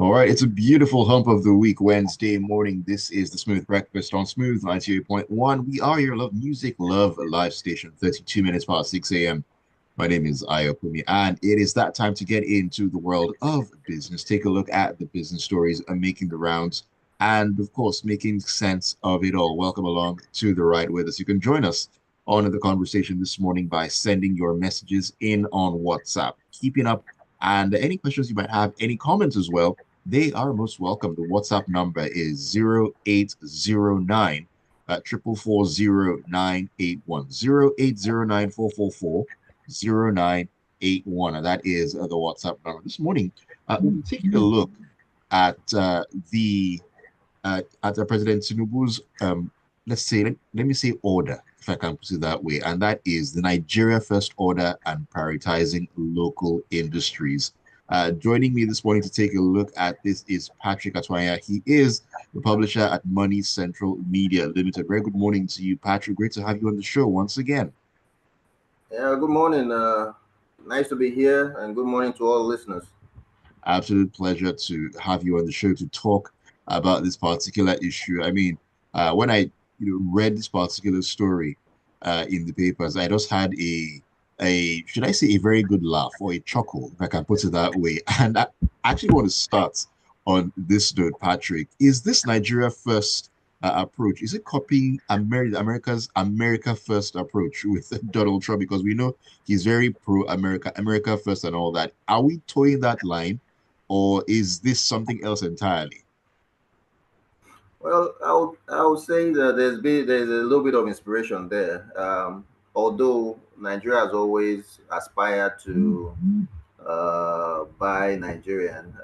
All right, it's a beautiful hump of the week, Wednesday morning. This is the Smooth Breakfast on Smooth 98.1. We are your love music, love live station, 32 minutes past 6 a.m. My name is Ayokunmi, and it is that time to get into the world of business. Take a look at the business stories and making the rounds, and of course, making sense of it all. Welcome along to the ride with us. You can join us on the conversation this morning by sending your messages in on WhatsApp. Keeping up, and any questions you might have, any comments as well, they are most welcome. The WhatsApp number is 0809 4440981 0981. And that is the WhatsApp number. This morning, we'll be taking a look at President Tinubu's let's say let me say order, if I can put it that way, and that is the Nigeria First Order and prioritizing local industries. Joining me this morning to take a look at this is Patrick Atuanya. He is the publisher at MoneyCentral Media Limited. Very good morning to you, Patrick. Great to have you on the show once again. Yeah, good morning. Nice to be here, and good morning to all listeners. Absolute pleasure to have you on the show to talk about this particular issue. I mean, when I read this particular story in the papers, I just had a should I say a very good laugh or a chuckle, if I can put it that way. And I actually want to start on this note, Patrick. Is this Nigeria first approach? Is it copying America's America first approach with Donald Trump? Because we know he's very pro America, America first, and all that. Are we toeing that line, or is this something else entirely? Well, I would say that there's a little bit of inspiration there. Although Nigeria has always aspired to buy Nigerian,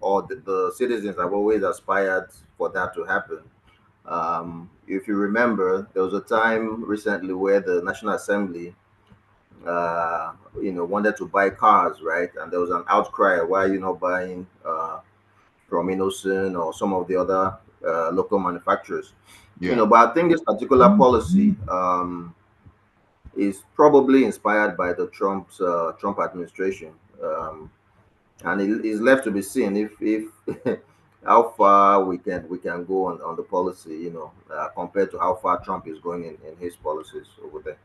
or the citizens have always aspired for that to happen. If you remember, there was a time recently where the National Assembly wanted to buy cars, right? And there was an outcry, why are you not buying from Innocent or some of the other local manufacturers? Yeah. But I think this particular policy is probably inspired by the Trump administration, and it is left to be seen if how far we can go on the policy, compared to how far Trump is going in his policies over there.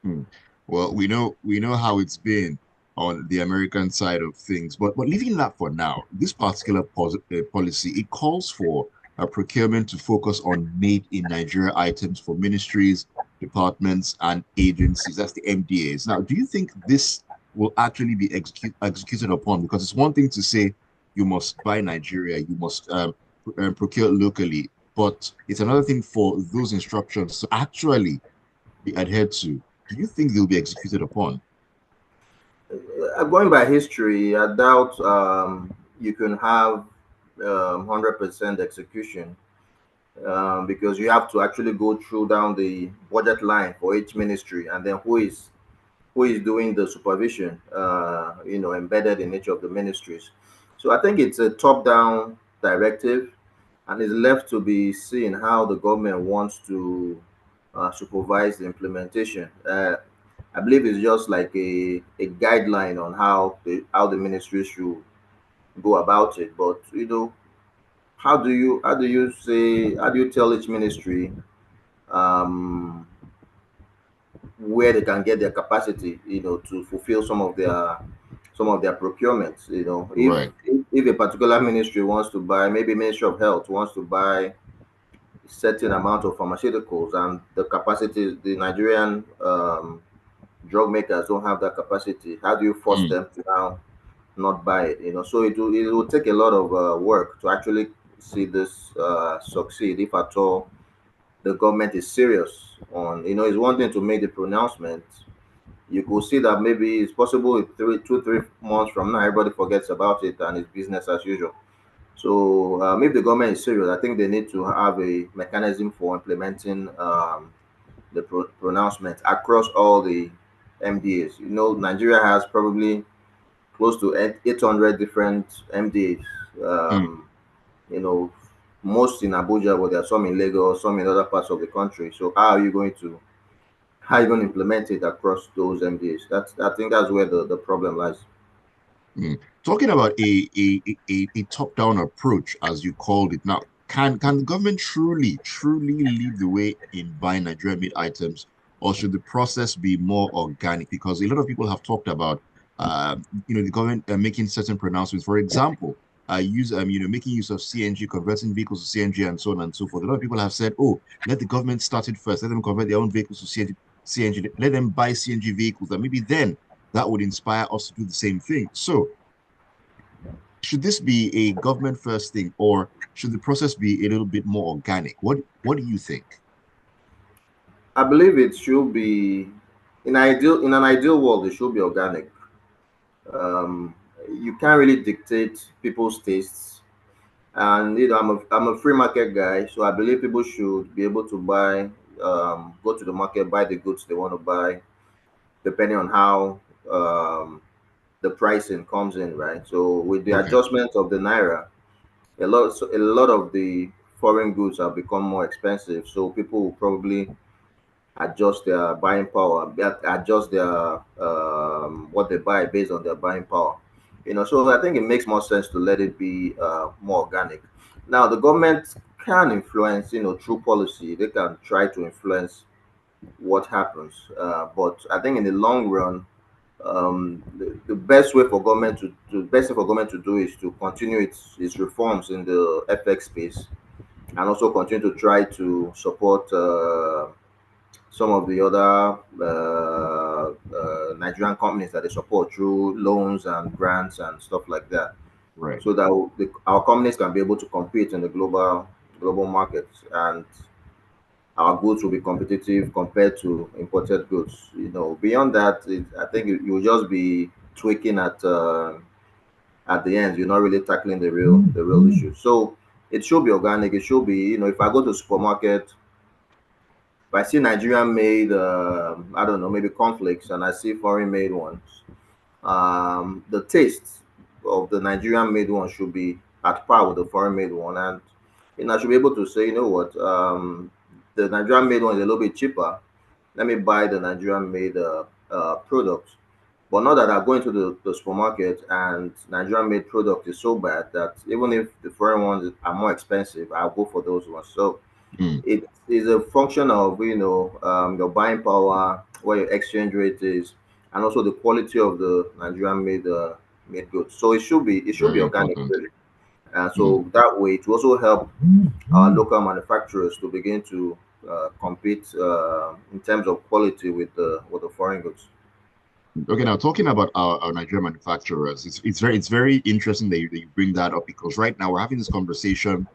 Hmm. Well, we know how it's been on the American side of things, but leaving that for now, this particular policy it calls for a procurement to focus on made in Nigeria items for ministries, departments, and agencies. That's the MDAs. Now, do you think this will actually be executed upon? Because it's one thing to say you must buy Nigeria, you must procure locally, but it's another thing for those instructions to actually be adhered to. Do you think they'll be executed upon? Going by history, I doubt you can have 100% execution, because you have to actually go through down the budget line for each ministry, and then who is doing the supervision, embedded in each of the ministries. So I think it's a top-down directive, and it's left to be seen how the government wants to supervise the implementation. I believe it's just like a guideline on how the ministry should go about it. But how do you tell each ministry um, where they can get their capacity, to fulfill some of their procurements. If Right. if a particular ministry wants to buy, maybe Ministry of Health wants to buy certain amount of pharmaceuticals, and the capacity, the Nigerian drug makers don't have that capacity, how do you force Mm, them to now not buy it? So it will take a lot of work to actually see this succeed, if at all the government is serious on. It's one thing to make the pronouncement. You could see that maybe it's possible in 3 months from now, everybody forgets about it and it's business as usual. So if the government is serious, I think they need to have a mechanism for implementing the pronouncement across all the MDAs. Nigeria has probably close to 800 different MDAs. mm. You know, most in Abuja, but there are some in Lagos, some in other parts of the country. So how are you going to implement it across those MDAs? I think that's where the problem lies. Mm. Talking about a top-down approach, as you called it now, can the government truly lead the way in buying Nigerian made items, or should the process be more organic? Because a lot of people have talked about, the government making certain pronouncements. For example, making use of CNG, converting vehicles to CNG, and so on and so forth. A lot of people have said, "Oh, let the government start it first. Let them convert their own vehicles to CNG. Let them buy CNG vehicles, and maybe then." That would inspire us to do the same thing. So, should this be a government first thing, or should the process be a little bit more organic? What do you think? I believe it should be in an ideal world. It should be organic. Um, you can't really dictate people's tastes, and I'm a free market guy, so I believe people should be able to buy, go to the market, buy the goods they want to buy, depending on how the pricing comes in, right? So with the Okay, adjustment of the naira, a lot of the foreign goods have become more expensive, so people will probably adjust their buying power, adjust their what they buy based on their buying power. So I think it makes more sense to let it be more organic. Now, the government can influence, through policy. They can try to influence what happens, but I think in the long run, the best way for government to best thing for government to do is to continue its reforms in the FX space, and also continue to try to support some of the other Nigerian companies that they support through loans and grants and stuff like that, right. so that our companies can be able to compete in the global markets, and our goods will be competitive compared to imported goods. Beyond that, I think you will just be tweaking at the end. You're not really tackling the real issue. So it should be organic. It should be, if I go to supermarket, if I see Nigerian made, I don't know, maybe conflicts, and I see foreign made ones, the taste of the Nigerian made one should be at par with the foreign made one, and I should be able to say, you know what, the Nigerian made one is a little bit cheaper. Let me buy the Nigerian made product. But not that I'm going to the supermarket and Nigerian made product is so bad that even if the foreign ones are more expensive, I'll go for those ones. So Mm, it is a function of your buying power, what your exchange rate is, and also the quality of the Nigerian made goods. So it should be very organic, important. really. Mm. So that way it will also help our local manufacturers to begin to compete in terms of quality with the foreign goods. Okay, now talking about our Nigerian manufacturers, it's very interesting that you bring that up because right now we're having this conversation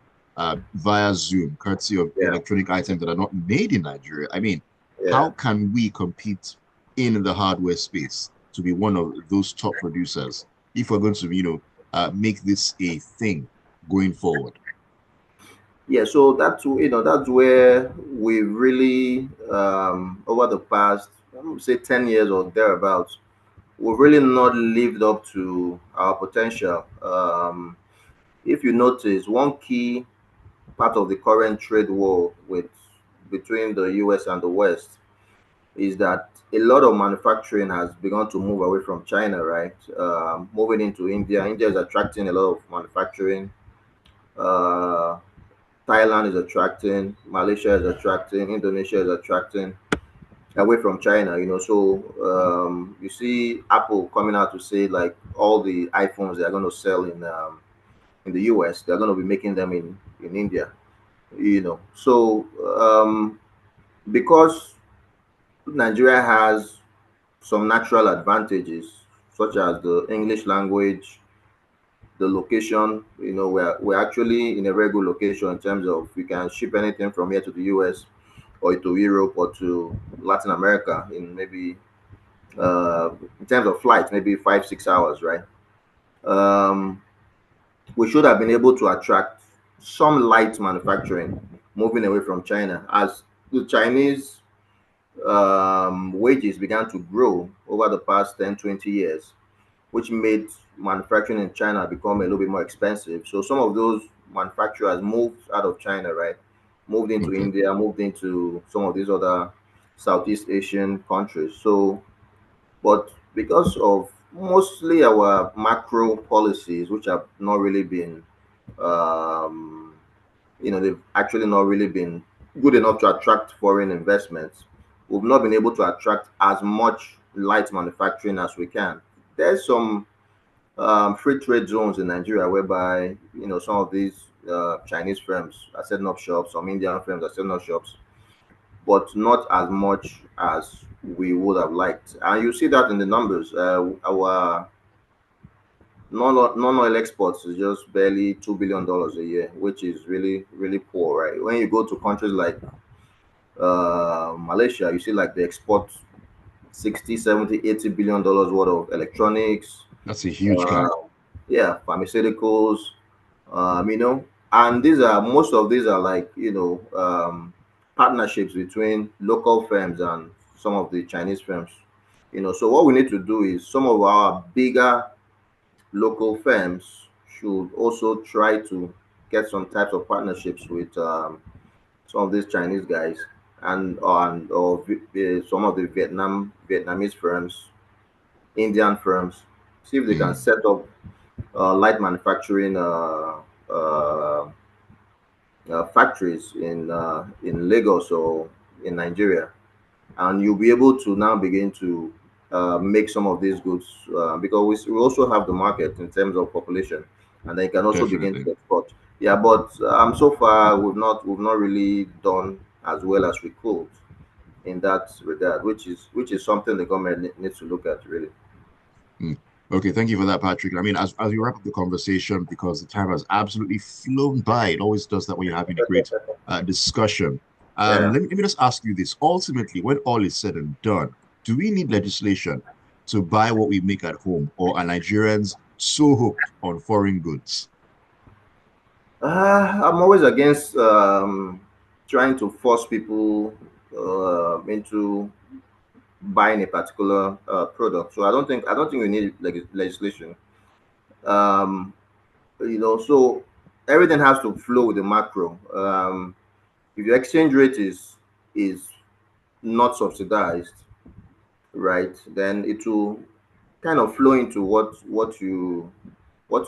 via Zoom, courtesy of Yeah, electronic items that are not made in Nigeria. I mean, yeah. how can we compete in the hardware space to be one of those top producers if we're going to, make this a thing going forward? Yeah, so that's where we really over the past, I would say, 10 years or thereabouts, we've really not lived up to our potential. If you notice, one key part of the current trade war between the US and the West is that a lot of manufacturing has begun to move away from China, right? Moving into India. India is attracting a lot of manufacturing. Uh, Thailand is attracting, Malaysia is attracting, Indonesia is attracting away from China. So you see Apple coming out to say like all the iPhones they are going to sell in the US, they're going to be making them in India. So because Nigeria has some natural advantages such as the English language, the location. We're actually in a very good location in terms of we can ship anything from here to the US or to Europe or to Latin America in maybe in terms of flights, maybe 5 6 hours, right? Um, we should have been able to attract some light manufacturing moving away from China as the Chinese wages began to grow over the past 10 20 years, which made manufacturing in China become a little bit more expensive. So some of those manufacturers moved out of China, right? Moved into Okay. India, moved into some of these other Southeast Asian countries. So, but because of mostly our macro policies, which have not really been, um, they've actually not really been good enough to attract foreign investments. We've not been able to attract as much light manufacturing as we can. There's some free trade zones in Nigeria whereby some of these Chinese firms are setting up shops, some Indian firms are setting up shops, but not as much as we would have liked. And you see that in the numbers. Our non-oil exports is just barely $2 billion a year, which is really really poor, right? When you go to countries like Malaysia, you see like they export 60, 70, $80 billion worth of electronics, That's a huge uh, gap. yeah, pharmaceuticals, and these are most of these are like partnerships between local firms and some of the Chinese firms. So what we need to do is some of our bigger local firms should also try to get some types of partnerships with some of these Chinese guys and some of the Vietnamese firms, Indian firms. See if they can Mm, set up light manufacturing uh, factories in Lagos or in Nigeria, and you'll be able to now begin to make some of these goods because we also have the market in terms of population, and then you can also begin definitely. to export. Yeah, but so far we've not really done as well as we could in that regard, which is something the government needs to look at really. Mm. Okay, thank you for that, Patrick. I mean, as we wrap up the conversation, because the time has absolutely flown by, it always does that when you're having a great discussion. Yeah. Let me just ask you this. Ultimately, when all is said and done, do we need legislation to buy what we make at home, or are Nigerians so hooked on foreign goods? I'm always against trying to force people into buying a particular product. So I don't think we need legislation. Um, so everything has to flow with the macro. If your exchange rate is not subsidized, right, then it will kind of flow into what you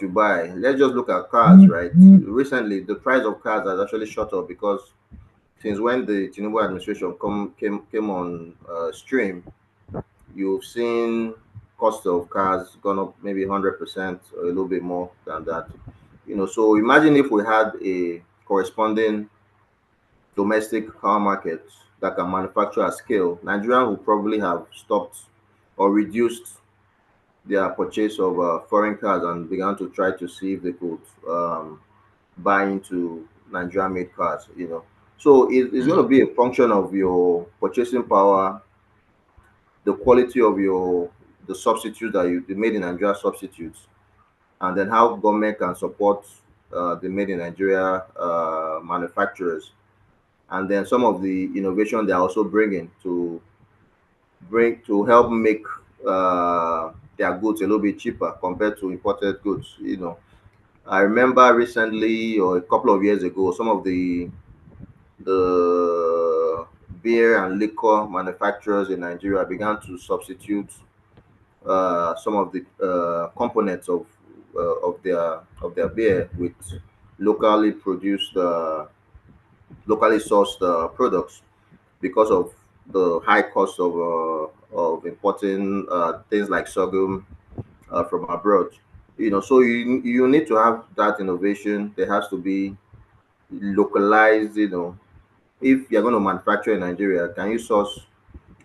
buy. Let's just look at cars, right? Recently, the price of cars has actually shot up because since when the Tinubu administration came on stream, you've seen cost of cars gone up maybe 100% or a little bit more than that. So imagine if we had a corresponding domestic car market that can manufacture at scale. Nigerians would probably have stopped or reduced their purchase of foreign cars and began to try to see if they could buy into Nigerian made cars. So it's going Mm, to be a function of your purchasing power, the quality of the substitutes that the made in Nigeria substitutes, and then how government can support the made in Nigeria manufacturers, and then some of the innovation they're also bringing to help make their goods a little bit cheaper compared to imported goods. I remember recently or a couple of years ago, some of the beer and liquor manufacturers in Nigeria began to substitute some of the components of their beer with locally produced, locally sourced products because of the high cost of importing things like sorghum from abroad. So you need to have that innovation. There has to be localized. If you're going to manufacture in Nigeria, can you source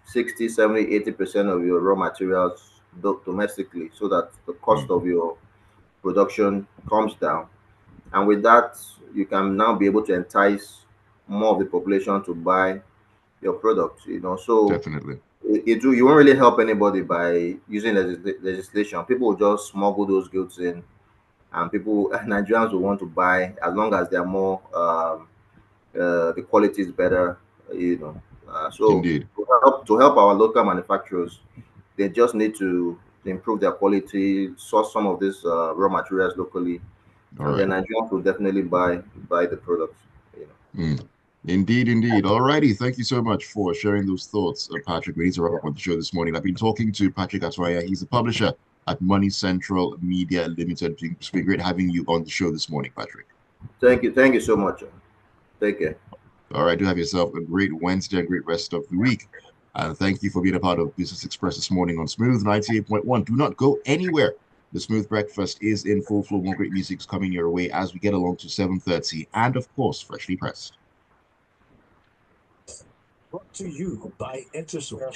60, 70, 80% of your raw materials domestically so that the cost mm, of your production comes down? And with that, you can now be able to entice more of the population to buy your product. So definitely. you won't really help anybody by using legislation. People will just smuggle those goods in, and people Nigerians will want to buy as long as they're more the quality is better. So Indeed. to help our local manufacturers, they just need to improve their quality, source some of these raw materials locally, All and then right. Nigerians will definitely buy the products. You Mm. Indeed, indeed. All righty. Thank you so much for sharing those thoughts, Patrick. We need to wrap know. up on the show this morning. I've been talking to Patrick Atuanya. He's a publisher at MoneyCentral Media Limited. It's been great having you on the show this morning, Patrick. Thank you so much. Take care. All right, do have yourself a great Wednesday and great rest of the week. And thank you for being a part of Business Express this morning on Smooth 98.1. Do not go anywhere. The Smooth Breakfast is in full flow. More great music is coming your way as we get along to 7:30, and of course, freshly pressed. Brought to you by InterSwitch.